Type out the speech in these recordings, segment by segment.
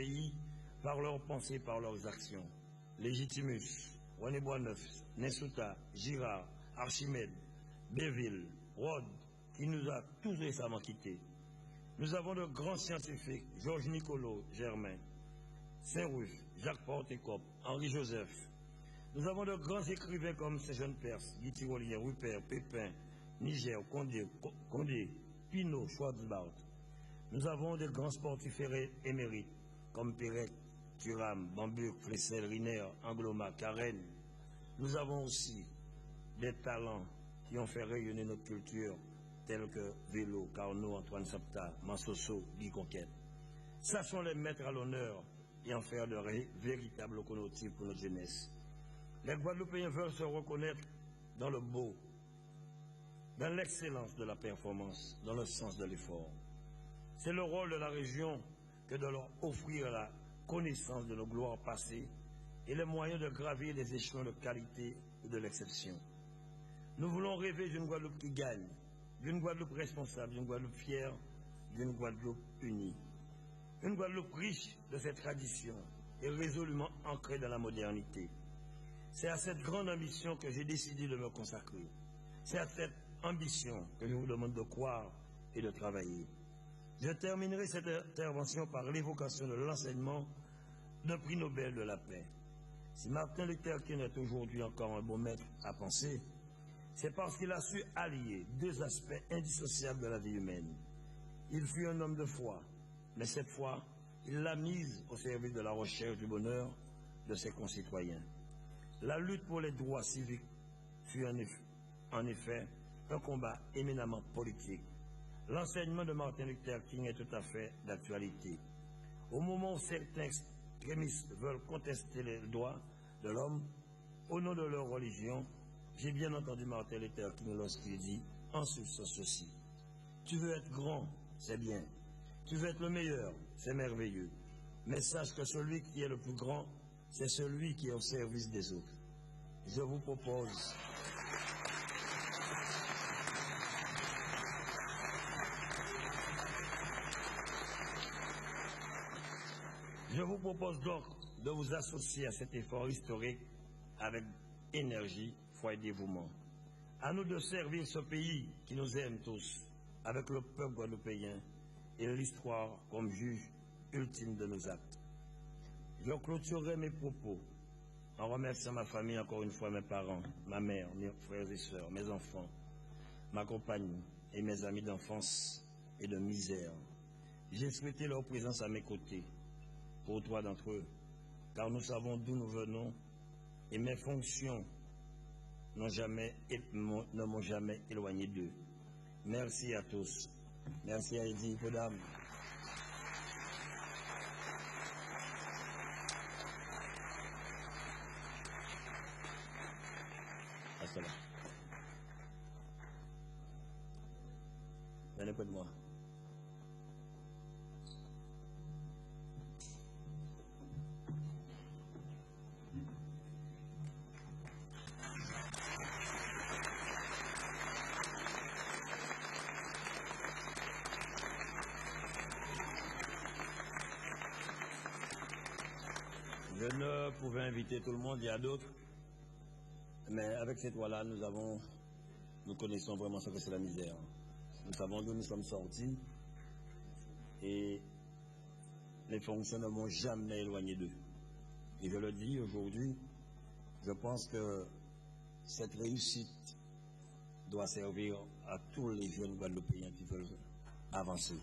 pays par leurs pensées, par leurs actions. Légitimus, René Boisneuf, Nessuta, Girard, Archimède, Béville, Rhodes, qui nous a tous récemment quittés. Nous avons de grands scientifiques, Georges Nicolo, Germain, Saint-Ruf, Jacques Porte-Écope, Henri Joseph. Nous avons de grands écrivains comme Saint-Jean Perse, Guy Tirolier, Rupert, Pépin, Niger, Condé, Pinault, Schwarzbart. Nous avons de grands sportifs émérites comme Pérec, Thuram, Bamburg, Flessel, Riner, Angloma, Carène. Nous avons aussi des talents qui ont fait rayonner notre culture, tels que Vélo, Carnot, Antoine Sapta, Mansoso, Guy Conquête. Sachons les mettre à l'honneur et en faire de véritables locomotives pour notre jeunesse. Les Guadeloupéens veulent se reconnaître dans le beau, dans l'excellence de la performance, dans le sens de l'effort. C'est le rôle de la région que de leur offrir la connaissance de nos gloires passées et les moyens de gravir des échelons de qualité ou de l'exception. Nous voulons rêver d'une Guadeloupe qui gagne, d'une Guadeloupe responsable, d'une Guadeloupe fière, d'une Guadeloupe unie. Une Guadeloupe riche de ses traditions et résolument ancrée dans la modernité. C'est à cette grande ambition que j'ai décidé de me consacrer. C'est à cette ambition que je vous demande de croire et de travailler. Je terminerai cette intervention par l'évocation de l'enseignement d'un prix Nobel de la paix. Si Martin Luther King est aujourd'hui encore un bon maître à penser, c'est parce qu'il a su allier deux aspects indissociables de la vie humaine. Il fut un homme de foi, mais cette foi, il l'a mise au service de la recherche du bonheur de ses concitoyens. La lutte pour les droits civiques fut en effet un combat éminemment politique. L'enseignement de Martin Luther King est tout à fait d'actualité. Au moment où certains extrémistes veulent contester les droits de l'homme au nom de leur religion, j'ai bien entendu Martin Luther King lorsqu'il dit en substance ceci: tu veux être grand, c'est bien. Tu veux être le meilleur, c'est merveilleux. Mais sache que celui qui est le plus grand, c'est celui qui est au service des autres. Je vous propose donc de vous associer à cet effort historique avec énergie, foi et dévouement. À nous de servir ce pays qui nous aime tous, avec le peuple guadeloupéen et l'histoire comme juge ultime de nos actes. Je clôturerai mes propos en remerciant ma famille, encore une fois mes parents, ma mère, mes frères et sœurs, mes enfants, ma compagne et mes amis d'enfance et de misère. J'ai souhaité leur présence à mes côtés, pour trois d'entre eux, car nous savons d'où nous venons et mes fonctions ne m'ont jamais éloigné d'eux. Merci à tous. Merci à Eddie Podam. Venez près de moi. Je ne pouvais inviter tout le monde, il y a d'autres, mais avec ces trois-là, nous connaissons vraiment ce que c'est la misère. Nous savons d'où nous sommes sortis et les fonctions ne m'ont jamais éloigné d'eux. Et je le dis aujourd'hui, je pense que cette réussite doit servir à tous les jeunes Guadeloupéens qui veulent avancer.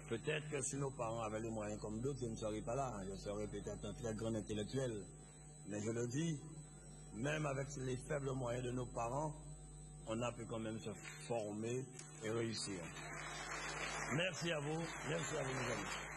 Peut-être que si nos parents avaient les moyens comme d'autres, je ne serais pas là. Je serais peut-être un très grand intellectuel. Mais je le dis, même avec les faibles moyens de nos parents, on a pu quand même se former et réussir. Merci à vous, mes amis.